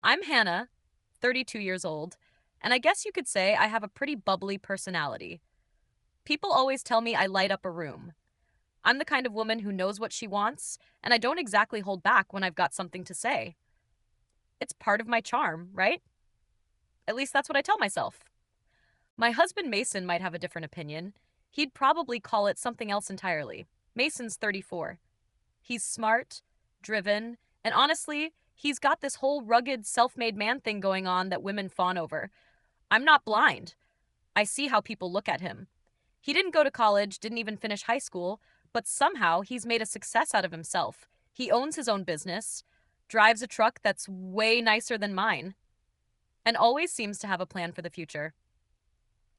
I'm Hannah, 32 years old, and I guess you could say I have a pretty bubbly personality. People always tell me I light up a room. I'm the kind of woman who knows what she wants, and I don't exactly hold back when I've got something to say. It's part of my charm, right? At least that's what I tell myself. My husband Mason might have a different opinion. He'd probably call it something else entirely. Mason's 34. He's smart, driven, and honestly, he's got this whole rugged, self made man thing going on that women fawn over. I'm not blind. I see how people look at him. He didn't go to college, didn't even finish high school, but somehow he's made a success out of himself. He owns his own business, drives a truck that's way nicer than mine, and always seems to have a plan for the future.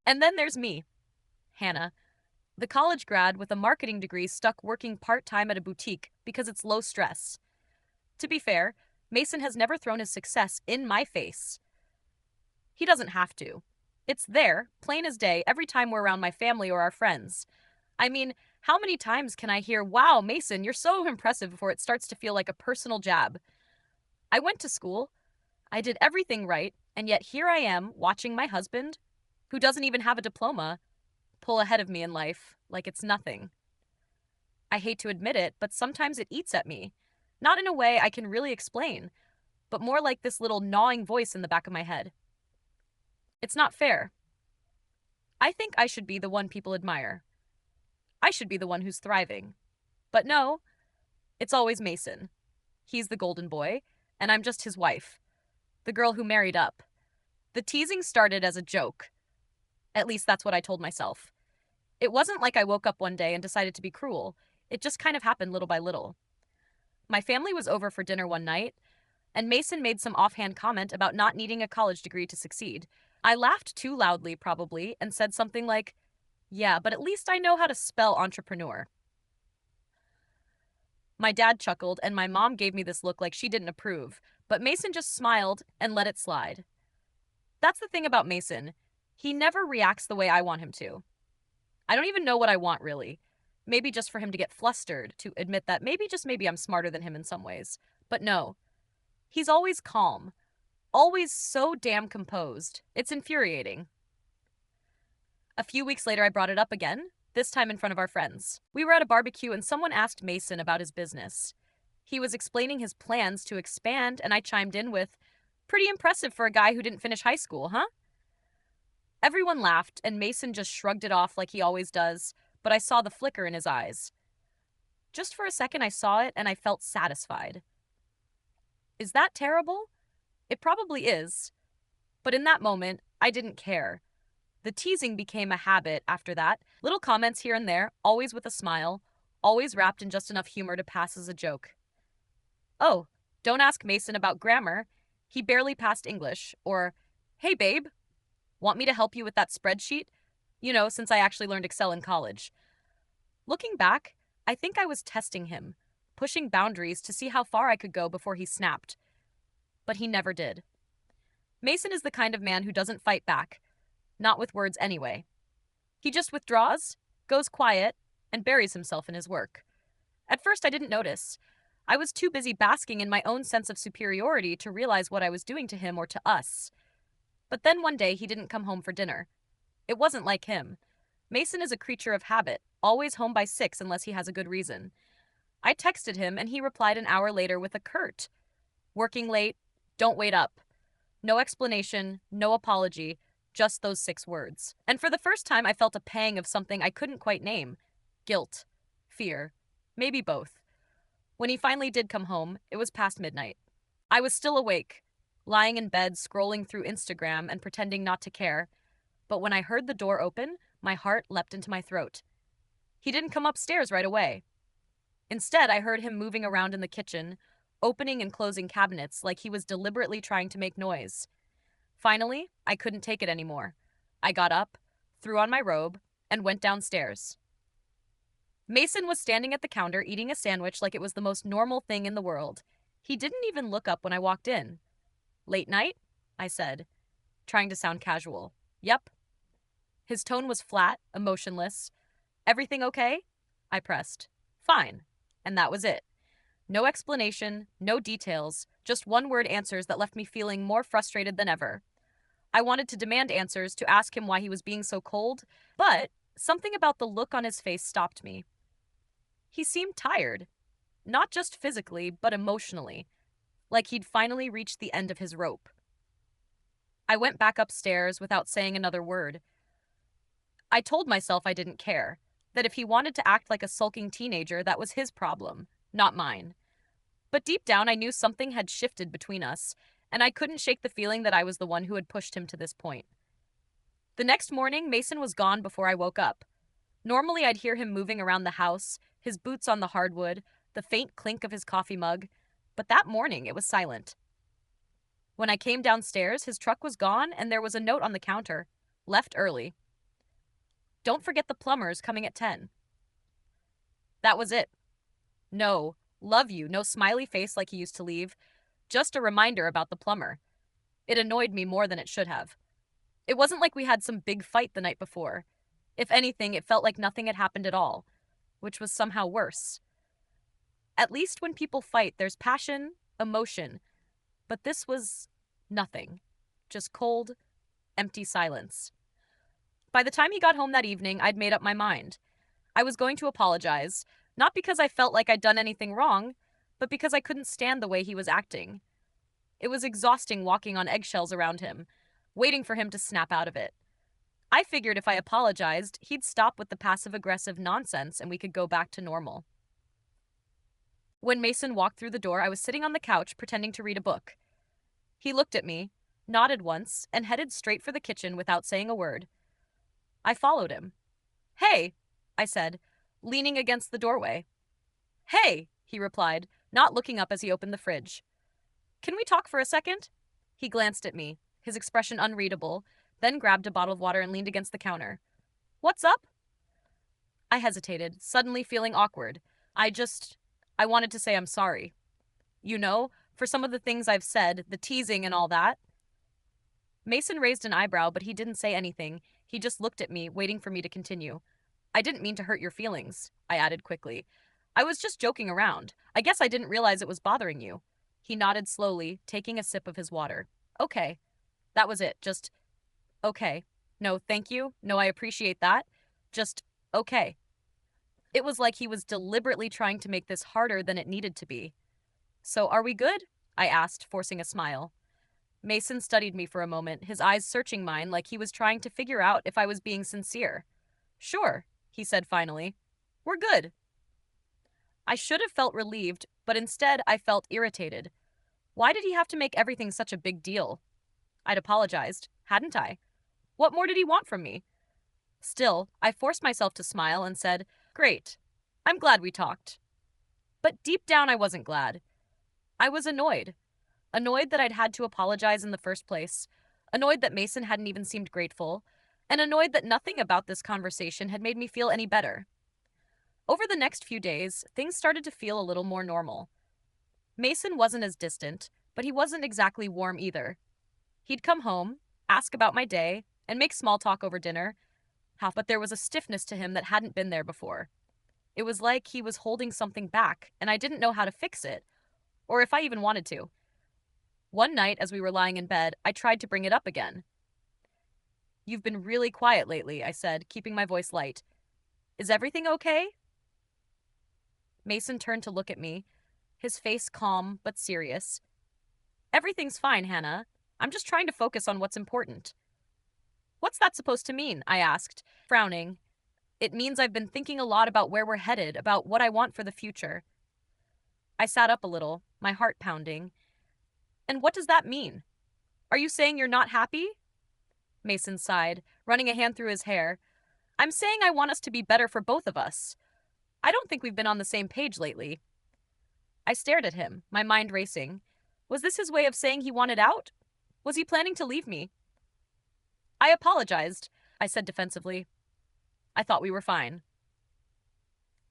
And then there's me, Hannah, the college grad with a marketing degree stuck working part time at a boutique because it's low stress. To be fair, Mason has never thrown his success in my face. He doesn't have to. It's there, plain as day, every time we're around my family or our friends. I mean, how many times can I hear, "Wow, Mason, you're so impressive," before it starts to feel like a personal jab? I went to school, I did everything right, and yet here I am watching my husband, who doesn't even have a diploma, pull ahead of me in life like it's nothing. I hate to admit it, but sometimes it eats at me. Not in a way I can really explain, but more like this little gnawing voice in the back of my head. It's not fair. I think I should be the one people admire. I should be the one who's thriving. But no, it's always Mason. He's the golden boy, and I'm just his wife, the girl who married up. The teasing started as a joke. At least that's what I told myself. It wasn't like I woke up one day and decided to be cruel. It just kind of happened little by little. My family was over for dinner one night, and Mason made some offhand comment about not needing a college degree to succeed. I laughed too loudly, probably, and said something like, "Yeah, but at least I know how to spell entrepreneur." My dad chuckled, and my mom gave me this look like she didn't approve, but Mason just smiled and let it slide. That's the thing about Mason. He never reacts the way I want him to. I don't even know what I want, really. Maybe just for him to get flustered, to admit that maybe, just maybe, I'm smarter than him in some ways. But no, he's always calm, always so damn composed. It's infuriating. A few weeks later, I brought it up again, this time in front of our friends. We were at a barbecue and someone asked Mason about his business. He was explaining his plans to expand, and I chimed in with, "Pretty impressive for a guy who didn't finish high school, huh?" Everyone laughed, and Mason just shrugged it off like he always does, but I saw the flicker in his eyes. Just for a second, I saw it and I felt satisfied. Is that terrible? It probably is. But in that moment, I didn't care. The teasing became a habit after that, little comments here and there, always with a smile, always wrapped in just enough humor to pass as a joke. "Oh, don't ask Mason about grammar. He barely passed English." Or, "Hey, babe, want me to help you with that spreadsheet? Since I actually learned Excel in college." Looking back, I think I was testing him, pushing boundaries to see how far I could go before he snapped. But he never did. Mason is the kind of man who doesn't fight back, not with words anyway. He just withdraws, goes quiet, and buries himself in his work. At first, I didn't notice. I was too busy basking in my own sense of superiority to realize what I was doing to him or to us. But then one day, he didn't come home for dinner. It wasn't like him. Mason is a creature of habit, always home by 6 unless he has a good reason. I texted him, and he replied an hour later with a curt, "Working late, don't wait up." No explanation, no apology, just those 6 words. And for the first time, I felt a pang of something I couldn't quite name. Guilt. Fear. Maybe both. When he finally did come home, it was past midnight. I was still awake, lying in bed, scrolling through Instagram and pretending not to care. But when I heard the door open, my heart leapt into my throat. He didn't come upstairs right away. Instead, I heard him moving around in the kitchen, opening and closing cabinets like he was deliberately trying to make noise. Finally, I couldn't take it anymore. I got up, threw on my robe, and went downstairs. Mason was standing at the counter eating a sandwich like it was the most normal thing in the world. He didn't even look up when I walked in. "Late night?" I said, trying to sound casual. "Yep." His tone was flat, emotionless. "Everything okay?" I pressed. "Fine." And that was it. No explanation, no details, Just one-word answers that left me feeling more frustrated than ever. I wanted to demand answers to ask him why he was being so cold, but something about the look on his face stopped me. He seemed tired, not just physically, but emotionally, like he'd finally reached the end of his rope. I went back upstairs without saying another word. I told myself I didn't care, that if he wanted to act like a sulking teenager, that was his problem, not mine. But deep down, I knew something had shifted between us, and I couldn't shake the feeling that I was the one who had pushed him to this point. The next morning, Mason was gone before I woke up. Normally, I'd hear him moving around the house, his boots on the hardwood, the faint clink of his coffee mug, but that morning it was silent. When I came downstairs, his truck was gone and there was a note on the counter. Left early. Don't forget the plumber's coming at 10. That was it. No, love you, no smiley face like he used to leave. Just a reminder about the plumber. It annoyed me more than it should have. It wasn't like we had some big fight the night before. If anything, it felt like nothing had happened at all, which was somehow worse. At least when people fight, there's passion, emotion, but this was nothing. Just cold, empty silence. By the time he got home that evening, I'd made up my mind. I was going to apologize, not because I felt like I'd done anything wrong, but because I couldn't stand the way he was acting. It was exhausting walking on eggshells around him, waiting for him to snap out of it. I figured if I apologized, he'd stop with the passive-aggressive nonsense and we could go back to normal. When Mason walked through the door, I was sitting on the couch pretending to read a book. He looked at me, nodded once, and headed straight for the kitchen without saying a word. I followed him. "Hey," I said, leaning against the doorway. "Hey," he replied, not looking up as he opened the fridge. "Can we talk for a second?" He glanced at me, his expression unreadable, then grabbed a bottle of water and leaned against the counter. "What's up?" I hesitated, suddenly feeling awkward. I wanted to say I'm sorry. For some of the things I've said, the teasing and all that. Mason raised an eyebrow, but he didn't say anything. He just looked at me, waiting for me to continue. "I didn't mean to hurt your feelings," I added quickly. "I was just joking around. I guess I didn't realize it was bothering you." He nodded slowly, taking a sip of his water. "Okay." That was it. Just, okay. "No, thank you. No, I appreciate that. Just, okay." It was like he was deliberately trying to make this harder than it needed to be. "So, are we good?" I asked, forcing a smile. Mason studied me for a moment, his eyes searching mine like he was trying to figure out if I was being sincere. "Sure," he said finally. "We're good." I should have felt relieved, but instead I felt irritated. Why did he have to make everything such a big deal? I'd apologized, hadn't I? What more did he want from me? Still, I forced myself to smile and said, "Great. I'm glad we talked." But deep down, I wasn't glad. I was annoyed. Annoyed that I'd had to apologize in the first place. Annoyed that Mason hadn't even seemed grateful. And annoyed that nothing about this conversation had made me feel any better. Over the next few days, things started to feel a little more normal. Mason wasn't as distant, but he wasn't exactly warm either. He'd come home, ask about my day, and make small talk over dinner, but there was a stiffness to him that hadn't been there before. It was like he was holding something back, and I didn't know how to fix it, or if I even wanted to. One night, as we were lying in bed, I tried to bring it up again. "You've been really quiet lately," I said, keeping my voice light. "Is everything okay?" Mason turned to look at me, his face calm but serious. "Everything's fine, Hannah. I'm just trying to focus on what's important." "What's that supposed to mean?" I asked, frowning. "It means I've been thinking a lot about where we're headed, about what I want for the future." I sat up a little, my heart pounding. "And what does that mean? Are you saying you're not happy?" Mason sighed, running a hand through his hair. "I'm saying I want us to be better for both of us. I don't think we've been on the same page lately." I stared at him, my mind racing. Was this his way of saying he wanted out? Was he planning to leave me? "I apologized," I said defensively. "I thought we were fine."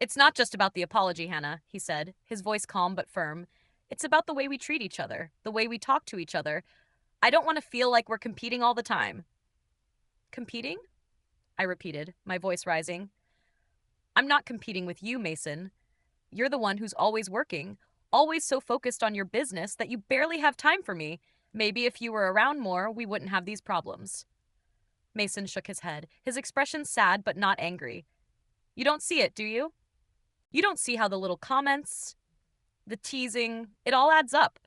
"It's not just about the apology, Hannah," he said, his voice calm but firm. "It's about the way we treat each other, the way we talk to each other. I don't want to feel like we're competing all the time." "Competing?" I repeated, my voice rising. "I'm not competing with you, Mason. You're the one who's always working, Always so focused on your business that you barely have time for me. Maybe if you were around more, we wouldn't have these problems. Mason shook his head, his expression sad but not angry. You don't see it, do you? You don't see how the little comments, the teasing, it all adds up.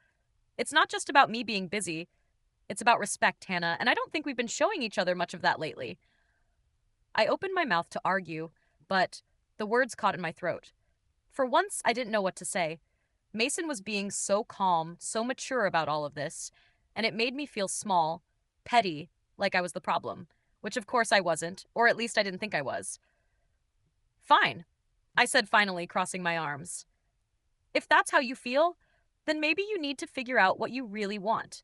It's not just about me being busy, it's about respect, Hannah, and I don't think we've been showing each other much of that lately. I opened my mouth to argue, but the words caught in my throat. For once, I didn't know what to say. Mason was being so calm, so mature about all of this, and it made me feel small, petty, like I was the problem, which of course I wasn't, or at least I didn't think I was. Fine, I said finally, crossing my arms. If that's how you feel, then maybe you need to figure out what you really want.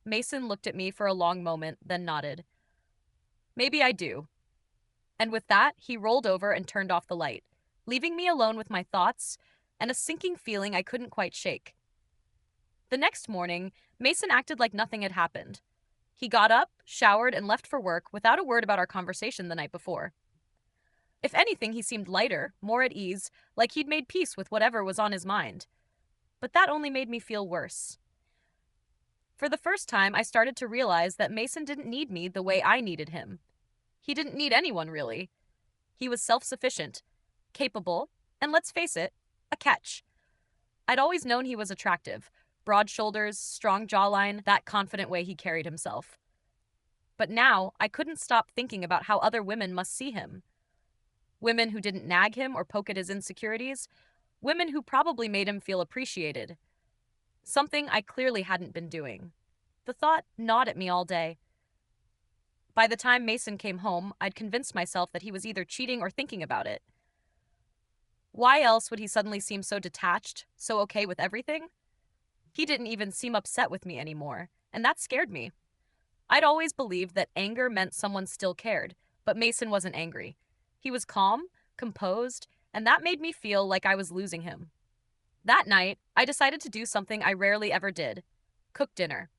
Mason looked at me for a long moment, then nodded. Maybe I do. And with that, he rolled over and turned off the light, leaving me alone with my thoughts and a sinking feeling I couldn't quite shake. The next morning, Mason acted like nothing had happened. He got up, showered, and left for work without a word about our conversation the night before. If anything, he seemed lighter, more at ease, like he'd made peace with whatever was on his mind. But that only made me feel worse. For the first time, I started to realize that Mason didn't need me the way I needed him. He didn't need anyone, really. He was self-sufficient, capable, and let's face it, a catch. I'd always known he was attractive. Broad shoulders, strong jawline, that confident way he carried himself. But now, I couldn't stop thinking about how other women must see him. Women who didn't nag him or poke at his insecurities. Women who probably made him feel appreciated. Something I clearly hadn't been doing. The thought gnawed at me all day. By the time Mason came home, I'd convinced myself that he was either cheating or thinking about it. Why else would he suddenly seem so detached, so okay with everything? He didn't even seem upset with me anymore, and that scared me. I'd always believed that anger meant someone still cared, but Mason wasn't angry. He was calm, composed, and that made me feel like I was losing him. That night, I decided to do something I rarely ever did: cook dinner.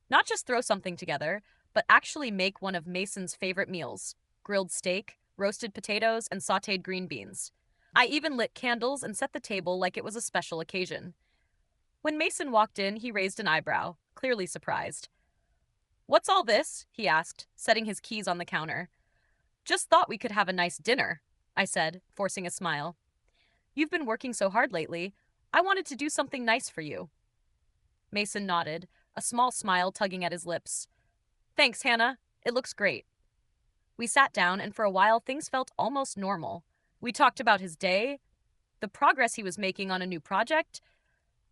Not just throw something together, but actually make one of Mason's favorite meals: grilled steak, roasted potatoes, and sautéed green beans. I even lit candles and set the table like it was a special occasion. When Mason walked in, he raised an eyebrow, clearly surprised. "What's all this?" he asked, setting his keys on the counter. "Just thought we could have a nice dinner," I said, forcing a smile. "You've been working so hard lately. I wanted to do something nice for you." Mason nodded, a small smile tugging at his lips. "Thanks, Hannah. It looks great." We sat down, and for a while things felt almost normal. We talked about his day, the progress he was making on a new project,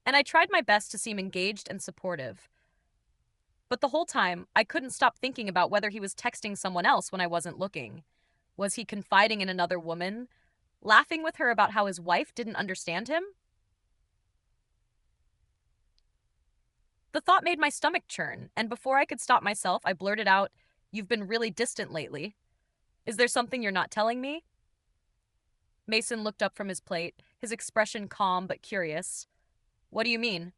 and I tried my best to seem engaged and supportive. But the whole time, I couldn't stop thinking about whether he was texting someone else when I wasn't looking. Was he confiding in another woman, laughing with her about how his wife didn't understand him? The thought made my stomach churn, and before I could stop myself, I blurted out, "You've been really distant lately. Is there something you're not telling me?" Mason looked up from his plate, his expression calm but curious. "What do you mean?"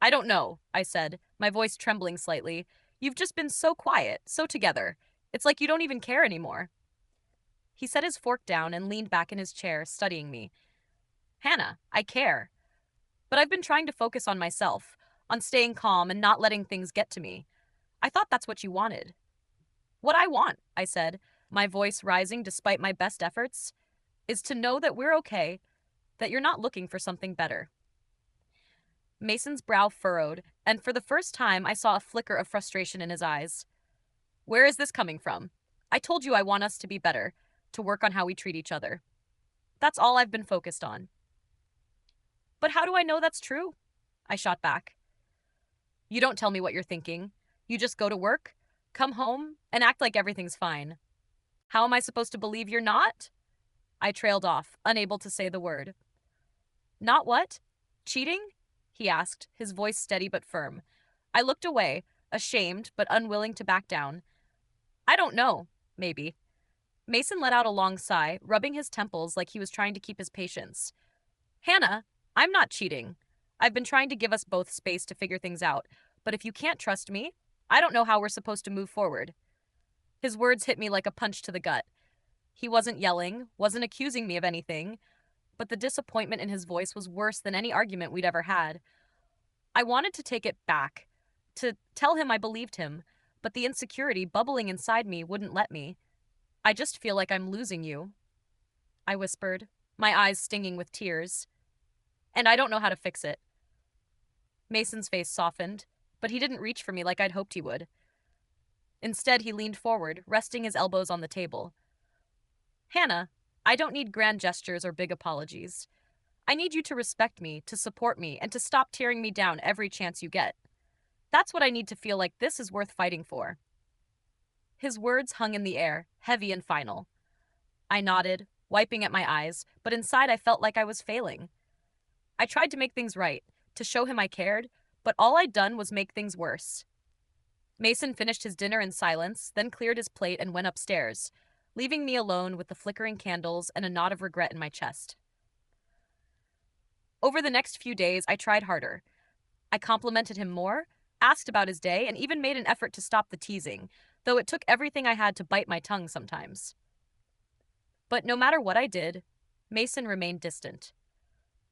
"I don't know," I said, my voice trembling slightly. "You've just been so quiet, so together. It's like you don't even care anymore." He set his fork down and leaned back in his chair, studying me. "Hannah, I care. But I've been trying to focus on myself, on staying calm and not letting things get to me. I thought that's what you wanted." "What I want," I said, my voice rising despite my best efforts, "is to know that we're okay, that you're not looking for something better." Mason's brow furrowed, and for the first time I saw a flicker of frustration in his eyes. "Where is this coming from? I told you I want us to be better, to work on how we treat each other. That's all I've been focused on." "But how do I know that's true?" I shot back. "You don't tell me what you're thinking. You just go to work, come home, and act like everything's fine. How am I supposed to believe you're not?" I trailed off, unable to say the word. "Not what? Cheating?" he asked, his voice steady but firm. I looked away, ashamed but unwilling to back down. "I don't know. Maybe." Mason let out a long sigh, rubbing his temples like he was trying to keep his patience. "Hannah, I'm not cheating. I've been trying to give us both space to figure things out, but if you can't trust me, I don't know how we're supposed to move forward." His words hit me like a punch to the gut. He wasn't yelling, wasn't accusing me of anything, but the disappointment in his voice was worse than any argument we'd ever had. I wanted to take it back, to tell him I believed him, but the insecurity bubbling inside me wouldn't let me. I just feel like I'm losing you, I whispered, my eyes stinging with tears. And I don't know how to fix it. Mason's face softened, but he didn't reach for me like I'd hoped he would. Instead, he leaned forward, resting his elbows on the table. Hannah, I don't need grand gestures or big apologies. I need you to respect me, to support me, and to stop tearing me down every chance you get. That's what I need to feel like this is worth fighting for. His words hung in the air, heavy and final. I nodded, wiping at my eyes, but inside I felt like I was failing. I tried to make things right, to show him I cared, but all I'd done was make things worse. Mason finished his dinner in silence, then cleared his plate and went upstairs, leaving me alone with the flickering candles and a knot of regret in my chest. Over the next few days, I tried harder. I complimented him more, asked about his day, and even made an effort to stop the teasing, though it took everything I had to bite my tongue sometimes. But no matter what I did, Mason remained distant.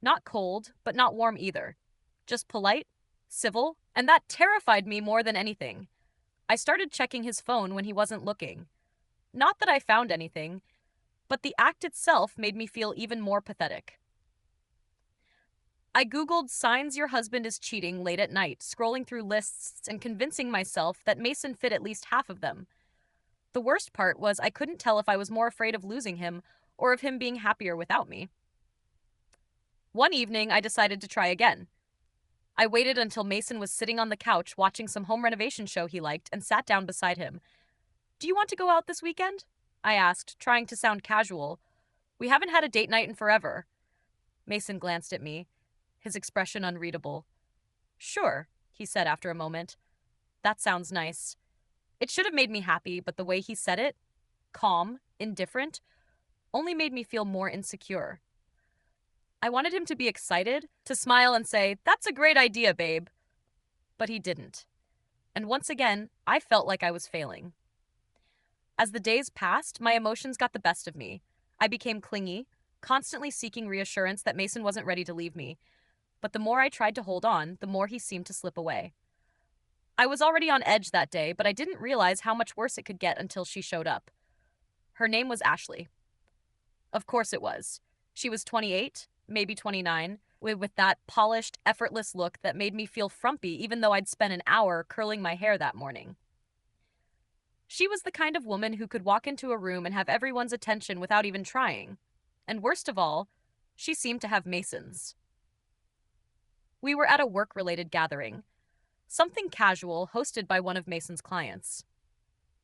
Not cold, but not warm either. Just polite, civil, and that terrified me more than anything. I started checking his phone when he wasn't looking. Not that I found anything, but the act itself made me feel even more pathetic. I Googled signs your husband is cheating late at night, scrolling through lists and convincing myself that Mason fit at least half of them. The worst part was I couldn't tell if I was more afraid of losing him or of him being happier without me. One evening, I decided to try again. I waited until Mason was sitting on the couch watching some home renovation show he liked and sat down beside him. Do you want to go out this weekend? I asked, trying to sound casual. We haven't had a date night in forever. Mason glanced at me, his expression unreadable. Sure, he said after a moment. That sounds nice. It should have made me happy, but the way he said it, calm, indifferent, only made me feel more insecure. I wanted him to be excited, to smile and say, "That's a great idea, babe." But he didn't. And once again, I felt like I was failing. As the days passed, my emotions got the best of me. I became clingy, constantly seeking reassurance that Mason wasn't ready to leave me. But the more I tried to hold on, the more he seemed to slip away. I was already on edge that day, but I didn't realize how much worse it could get until she showed up. Her name was Ashley. Of course it was. She was 28, maybe 29, with that polished, effortless look that made me feel frumpy even though I'd spent an hour curling my hair that morning. She was the kind of woman who could walk into a room and have everyone's attention without even trying. And worst of all, she seemed to have Mason's. We were at a work-related gathering, something casual hosted by one of Mason's clients.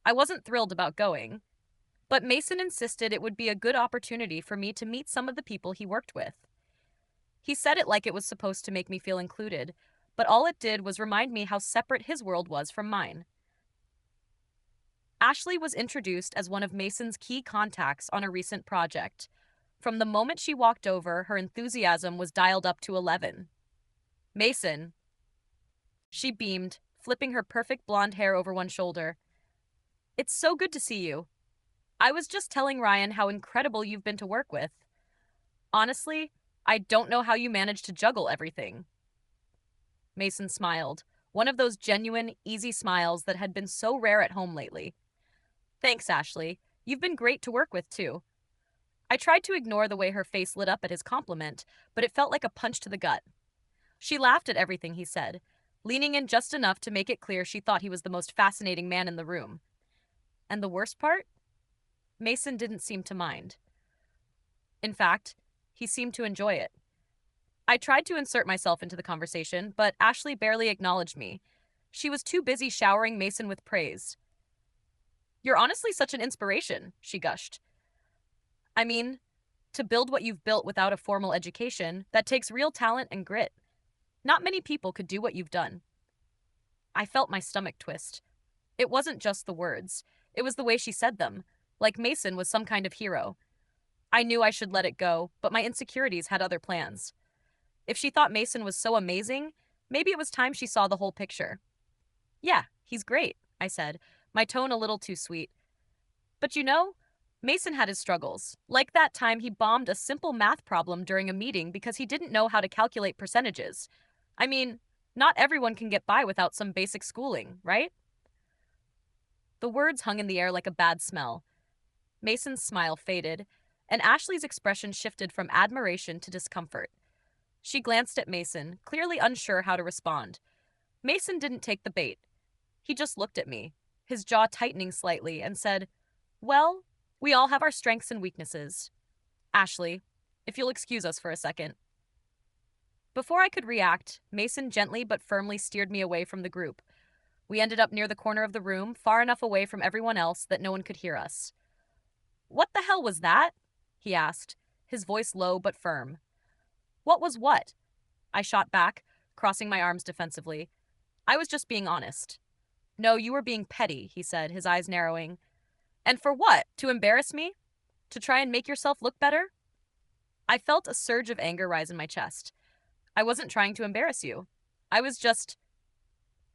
I wasn't thrilled about going, but Mason insisted it would be a good opportunity for me to meet some of the people he worked with. He said it like it was supposed to make me feel included, but all it did was remind me how separate his world was from mine. Ashley was introduced as one of Mason's key contacts on a recent project. From the moment she walked over, her enthusiasm was dialed up to 11. Mason. She beamed, flipping her perfect blonde hair over one shoulder. It's so good to see you. I was just telling Ryan how incredible you've been to work with. Honestly, I don't know how you managed to juggle everything. Mason smiled, one of those genuine, easy smiles that had been so rare at home lately. Thanks, Ashley. You've been great to work with, too. I tried to ignore the way her face lit up at his compliment, but it felt like a punch to the gut. She laughed at everything he said, leaning in just enough to make it clear she thought he was the most fascinating man in the room. And the worst part? Mason didn't seem to mind. In fact, he seemed to enjoy it. I tried to insert myself into the conversation, but Ashley barely acknowledged me. She was too busy showering Mason with praise. You're honestly such an inspiration, she gushed. I mean, to build what you've built without a formal education, that takes real talent and grit. Not many people could do what you've done. I felt my stomach twist. It wasn't just the words. It was the way she said them, like Mason was some kind of hero. I knew I should let it go, but my insecurities had other plans. If she thought Mason was so amazing, maybe it was time she saw the whole picture. Yeah, he's great, I said, my tone a little too sweet. But you know, Mason had his struggles. Like that time he bombed a simple math problem during a meeting because he didn't know how to calculate percentages. I mean, not everyone can get by without some basic schooling, right? The words hung in the air like a bad smell. Mason's smile faded, and Ashley's expression shifted from admiration to discomfort. She glanced at Mason, clearly unsure how to respond. Mason didn't take the bait. He just looked at me, his jaw tightening slightly, and said, "Well, we all have our strengths and weaknesses. Ashley, if you'll excuse us for a second." Before I could react, Mason gently but firmly steered me away from the group. We ended up near the corner of the room, far enough away from everyone else that no one could hear us. "What the hell was that?" he asked, his voice low but firm. "What was what?" I shot back, crossing my arms defensively. "I was just being honest." "No, you were being petty," he said, his eyes narrowing. "And for what? To embarrass me? To try and make yourself look better?" I felt a surge of anger rise in my chest. "I wasn't trying to embarrass you. I was just—"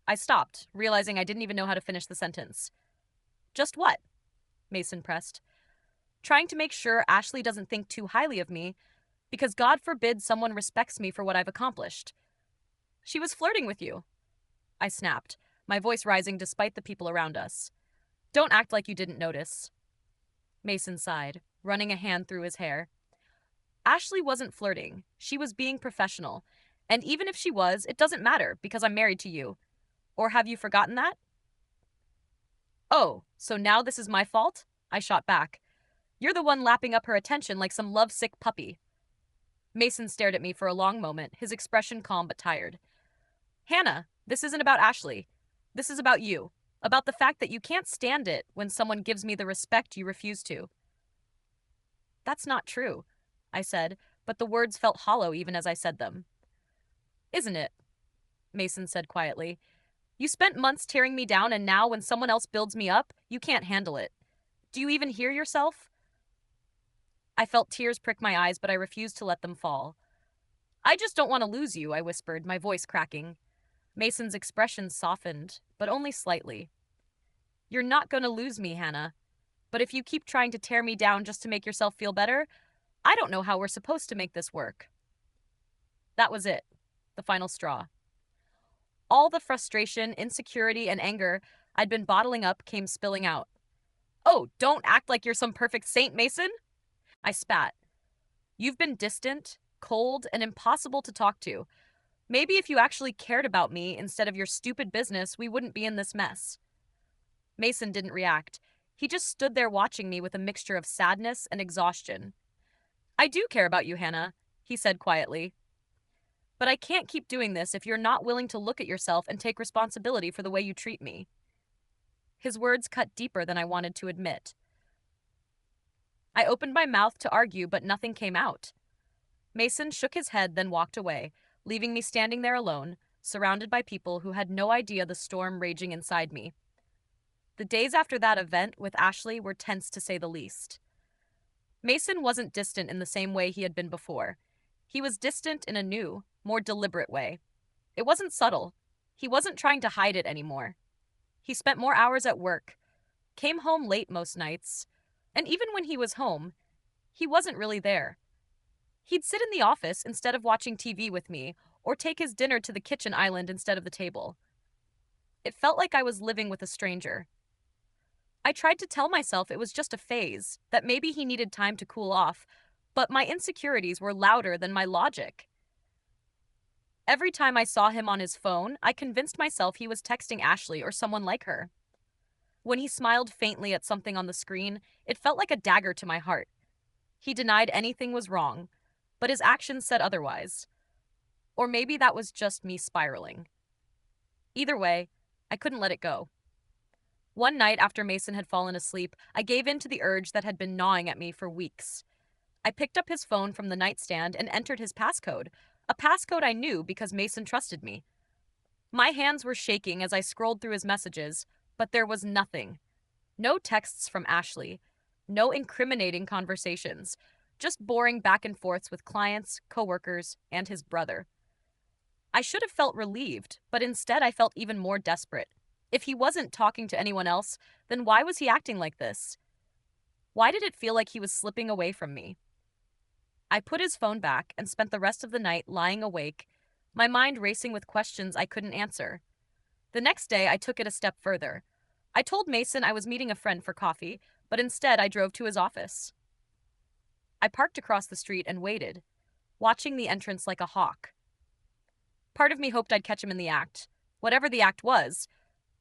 I stopped, realizing I didn't even know how to finish the sentence. "Just what?" Mason pressed. "Trying to make sure Ashley doesn't think too highly of me, because God forbid someone respects me for what I've accomplished." "She was flirting with you," I snapped, my voice rising despite the people around us. "Don't act like you didn't notice." Mason sighed, running a hand through his hair. "Ashley wasn't flirting. She was being professional. And even if she was, it doesn't matter because I'm married to you. Or have you forgotten that?" "Oh, so now this is my fault?" I shot back. "You're the one lapping up her attention like some lovesick puppy." Mason stared at me for a long moment, his expression calm but tired. "Hannah, this isn't about Ashley. This is about you. About the fact that you can't stand it when someone gives me the respect you refuse to." "That's not true," I said, but the words felt hollow even as I said them. "Isn't it?" Mason said quietly. "You spent months tearing me down, and now when someone else builds me up, you can't handle it. Do you even hear yourself?" I felt tears prick my eyes, but I refused to let them fall. "I just don't want to lose you," I whispered, my voice cracking. Mason's expression softened, but only slightly. "You're not going to lose me, Hannah. But if you keep trying to tear me down just to make yourself feel better, I don't know how we're supposed to make this work." That was it, the final straw. All the frustration, insecurity, and anger I'd been bottling up came spilling out. "Oh, don't act like you're some perfect saint, Mason!" I spat. "You've been distant, cold, and impossible to talk to. Maybe if you actually cared about me instead of your stupid business, we wouldn't be in this mess." Mason didn't react. He just stood there watching me with a mixture of sadness and exhaustion. "I do care about you, Hannah," he said quietly. "But I can't keep doing this if you're not willing to look at yourself and take responsibility for the way you treat me." His words cut deeper than I wanted to admit. I opened my mouth to argue, but nothing came out. Mason shook his head, then walked away, leaving me standing there alone, surrounded by people who had no idea the storm raging inside me. The days after that event with Ashley were tense to say the least. Mason wasn't distant in the same way he had been before. He was distant in a new, more deliberate way. It wasn't subtle. He wasn't trying to hide it anymore. He spent more hours at work, came home late most nights, and even when he was home, he wasn't really there. He'd sit in the office instead of watching TV with me, or take his dinner to the kitchen island instead of the table. It felt like I was living with a stranger. I tried to tell myself it was just a phase, that maybe he needed time to cool off, but my insecurities were louder than my logic. Every time I saw him on his phone, I convinced myself he was texting Ashley or someone like her. When he smiled faintly at something on the screen, it felt like a dagger to my heart. He denied anything was wrong, but his actions said otherwise. Or maybe that was just me spiraling. Either way, I couldn't let it go. One night after Mason had fallen asleep, I gave in to the urge that had been gnawing at me for weeks. I picked up his phone from the nightstand and entered his passcode, a passcode I knew because Mason trusted me. My hands were shaking as I scrolled through his messages, but there was nothing. No texts from Ashley, no incriminating conversations, just boring back and forths with clients, coworkers, and his brother. I should have felt relieved, but instead I felt even more desperate. If he wasn't talking to anyone else, then why was he acting like this? Why did it feel like he was slipping away from me? I put his phone back and spent the rest of the night lying awake, my mind racing with questions I couldn't answer. The next day, I took it a step further. I told Mason I was meeting a friend for coffee, but instead I drove to his office. I parked across the street and waited, watching the entrance like a hawk. Part of me hoped I'd catch him in the act, whatever the act was,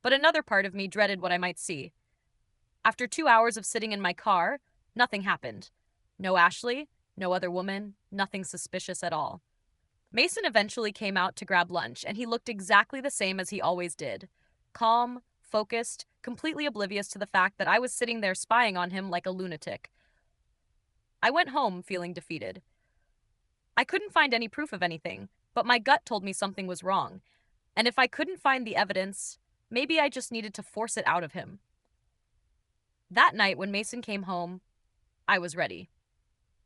but another part of me dreaded what I might see. After 2 hours of sitting in my car, nothing happened. No Ashley, no other woman, nothing suspicious at all. Mason eventually came out to grab lunch, and he looked exactly the same as he always did. Calm, focused, completely oblivious to the fact that I was sitting there spying on him like a lunatic. I went home feeling defeated. I couldn't find any proof of anything, but my gut told me something was wrong. And if I couldn't find the evidence, maybe I just needed to force it out of him. That night, when Mason came home, I was ready.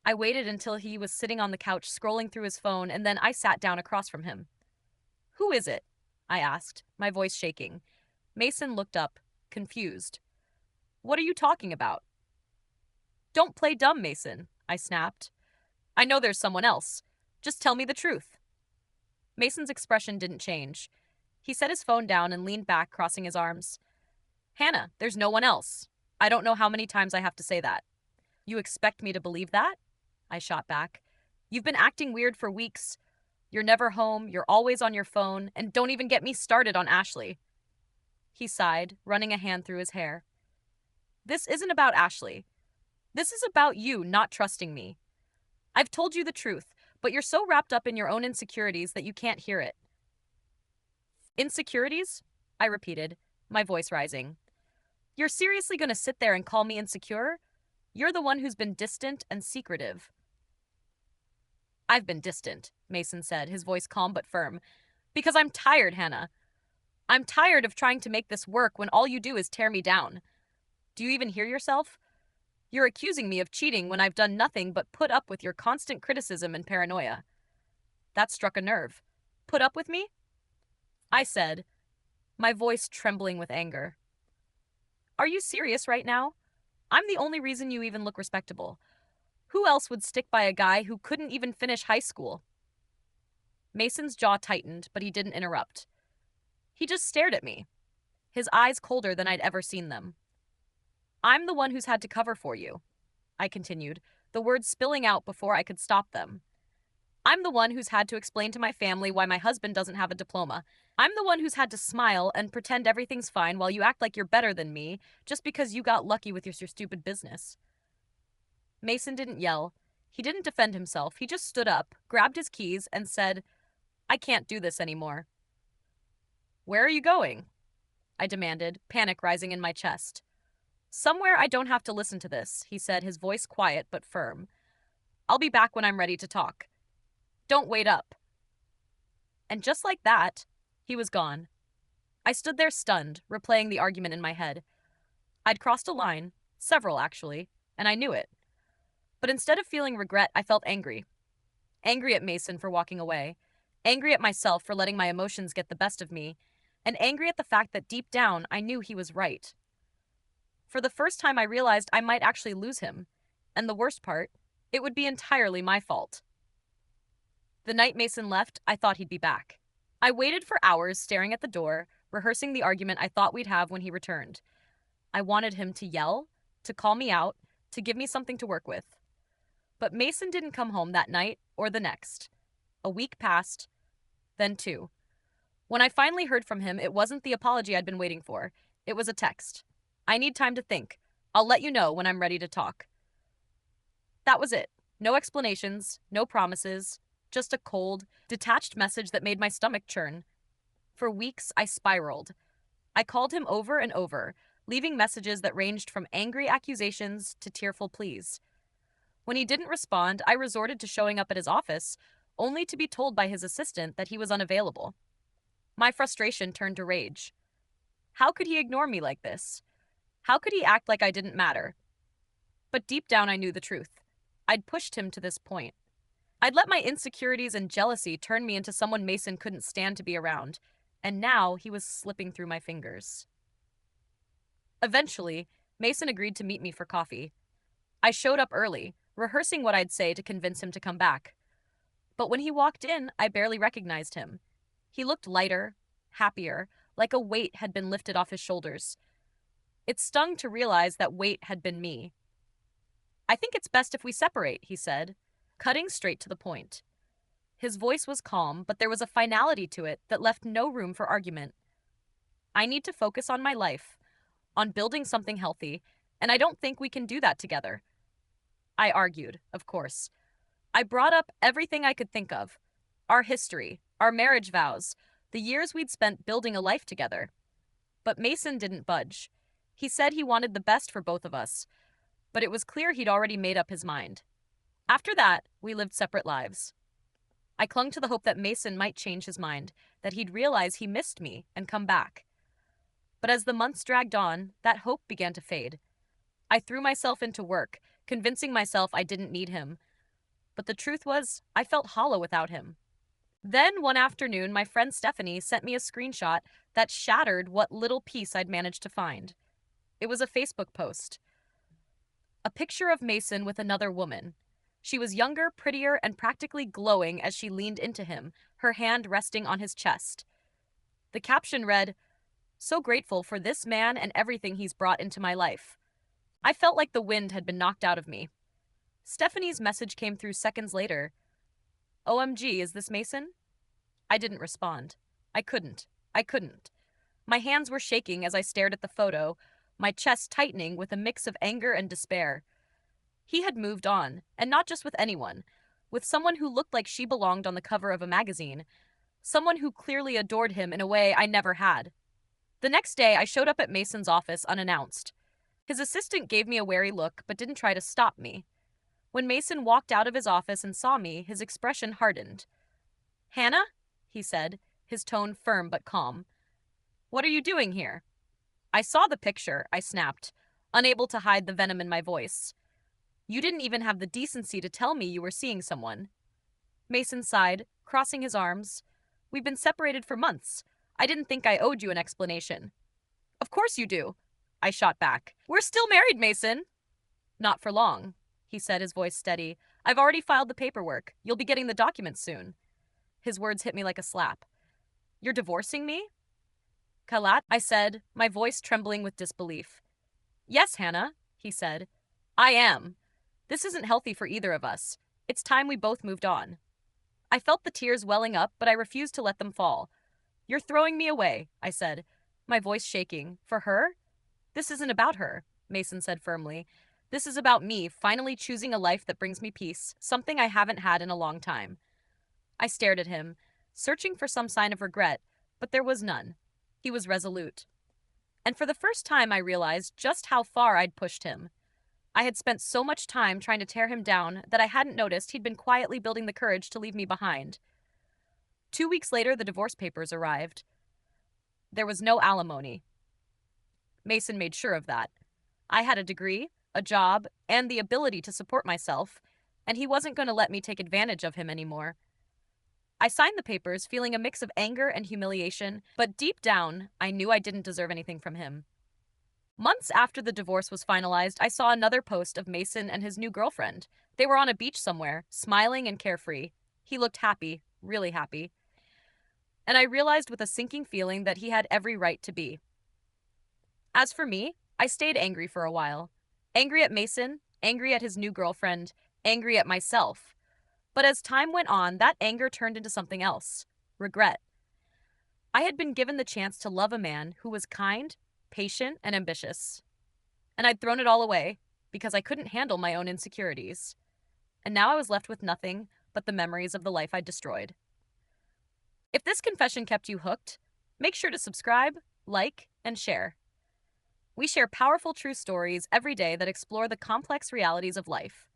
I waited until he was sitting on the couch scrolling through his phone, and then I sat down across from him. "Who is it?" I asked, my voice shaking. Mason looked up, confused. "What are you talking about?" "Don't play dumb, Mason," I snapped. "I know there's someone else. Just tell me the truth." Mason's expression didn't change. He set his phone down and leaned back, crossing his arms. "Hannah, there's no one else. I don't know how many times I have to say that." "You expect me to believe that?" I shot back. "You've been acting weird for weeks. You're never home, you're always on your phone, and don't even get me started on Ashley." He sighed, running a hand through his hair. "This isn't about Ashley. This is about you not trusting me. I've told you the truth, but you're so wrapped up in your own insecurities that you can't hear it." "Insecurities?" I repeated, my voice rising. "You're seriously going to sit there and call me insecure? You're the one who's been distant and secretive." "I've been distant," Mason said, his voice calm but firm. "Because I'm tired, Hannah. I'm tired of trying to make this work when all you do is tear me down. Do you even hear yourself? You're accusing me of cheating when I've done nothing but put up with your constant criticism and paranoia." That struck a nerve. "Put up with me?" I said, my voice trembling with anger. "Are you serious right now? I'm the only reason you even look respectable. Who else would stick by a guy who couldn't even finish high school?" Mason's jaw tightened, but he didn't interrupt. He just stared at me, his eyes colder than I'd ever seen them. "I'm the one who's had to cover for you," I continued, the words spilling out before I could stop them. "I'm the one who's had to explain to my family why my husband doesn't have a diploma. I'm the one who's had to smile and pretend everything's fine while you act like you're better than me just because you got lucky with your stupid business." Mason didn't yell. He didn't defend himself. He just stood up, grabbed his keys, and said, "I can't do this anymore." "Where are you going?" I demanded, panic rising in my chest. "Somewhere I don't have to listen to this," he said, his voice quiet but firm. "I'll be back when I'm ready to talk. Don't wait up." And just like that, he was gone. I stood there stunned, replaying the argument in my head. I'd crossed a line, several actually, and I knew it. But instead of feeling regret, I felt angry. Angry at Mason for walking away, angry at myself for letting my emotions get the best of me, and angry at the fact that deep down I knew he was right. For the first time, I realized I might actually lose him, and the worst part, it would be entirely my fault. The night Mason left, I thought he'd be back. I waited for hours staring at the door, rehearsing the argument I thought we'd have when he returned. I wanted him to yell, to call me out, to give me something to work with. But Mason didn't come home that night or the next. A week passed, then two. When I finally heard from him, it wasn't the apology I'd been waiting for. It was a text. "I need time to think. I'll let you know when I'm ready to talk." That was it. No explanations, no promises, just a cold, detached message that made my stomach churn. For weeks, I spiraled. I called him over and over, leaving messages that ranged from angry accusations to tearful pleas. When he didn't respond, I resorted to showing up at his office, only to be told by his assistant that he was unavailable. My frustration turned to rage. How could he ignore me like this? How could he act like I didn't matter? But deep down, I knew the truth. I'd pushed him to this point. I'd let my insecurities and jealousy turn me into someone Mason couldn't stand to be around, and now he was slipping through my fingers. Eventually, Mason agreed to meet me for coffee. I showed up early, rehearsing what I'd say to convince him to come back. But when he walked in, I barely recognized him. He looked lighter, happier, like a weight had been lifted off his shoulders. It stung to realize that weight had been me. I think it's best if we separate, he said, cutting straight to the point. His voice was calm, but there was a finality to it that left no room for argument. I need to focus on my life, on building something healthy, and I don't think we can do that together. I argued, of course. I brought up everything I could think of: our history, our marriage vows, the years we'd spent building a life together. But Mason didn't budge. He said he wanted the best for both of us, but it was clear he'd already made up his mind. After that, we lived separate lives. I clung to the hope that Mason might change his mind, that he'd realize he missed me and come back. But as the months dragged on, that hope began to fade. I threw myself into work, convincing myself I didn't need him. But the truth was, I felt hollow without him. Then, one afternoon, my friend Stephanie sent me a screenshot that shattered what little peace I'd managed to find. It was a Facebook post. A picture of Mason with another woman. She was younger, prettier, and practically glowing as she leaned into him, her hand resting on his chest. The caption read, "So grateful for this man and everything he's brought into my life." I felt like the wind had been knocked out of me. Stephanie's message came through seconds later. "OMG, is this Mason?" I didn't respond. I couldn't. My hands were shaking as I stared at the photo, my chest tightening with a mix of anger and despair. He had moved on, and not just with anyone, with someone who looked like she belonged on the cover of a magazine, someone who clearly adored him in a way I never had. The next day, I showed up at Mason's office unannounced. His assistant gave me a wary look, but didn't try to stop me. When Mason walked out of his office and saw me, his expression hardened. "Hannah?" he said, his tone firm but calm. "What are you doing here?" "I saw the picture," I snapped, unable to hide the venom in my voice. "You didn't even have the decency to tell me you were seeing someone." Mason sighed, crossing his arms. "We've been separated for months. I didn't think I owed you an explanation." "Of course you do," I shot back. "We're still married, Mason." "Not for long," he said, his voice steady. "I've already filed the paperwork. You'll be getting the documents soon." His words hit me like a slap. "You're divorcing me?" "Kalat," I said, my voice trembling with disbelief. "Yes, Hannah," he said. "I am. This isn't healthy for either of us. It's time we both moved on." I felt the tears welling up, but I refused to let them fall. "You're throwing me away," I said, my voice shaking. "For her?" "This isn't about her," Mason said firmly. "This is about me finally choosing a life that brings me peace, something I haven't had in a long time." I stared at him, searching for some sign of regret, but there was none. He was resolute. And for the first time, I realized just how far I'd pushed him. I had spent so much time trying to tear him down that I hadn't noticed he'd been quietly building the courage to leave me behind. 2 weeks later, the divorce papers arrived. There was no alimony. Mason made sure of that. I had a degree, a job, and the ability to support myself, and he wasn't going to let me take advantage of him anymore. I signed the papers, feeling a mix of anger and humiliation, but deep down, I knew I didn't deserve anything from him. Months after the divorce was finalized, I saw another post of Mason and his new girlfriend. They were on a beach somewhere, smiling and carefree. He looked happy, really happy. And I realized with a sinking feeling that he had every right to be. As for me, I stayed angry for a while. Angry at Mason, angry at his new girlfriend, angry at myself. But as time went on, that anger turned into something else: regret. I had been given the chance to love a man who was kind, patient, and ambitious. And I'd thrown it all away because I couldn't handle my own insecurities. And now I was left with nothing but the memories of the life I'd destroyed. If this confession kept you hooked, make sure to subscribe, like, and share. We share powerful true stories every day that explore the complex realities of life.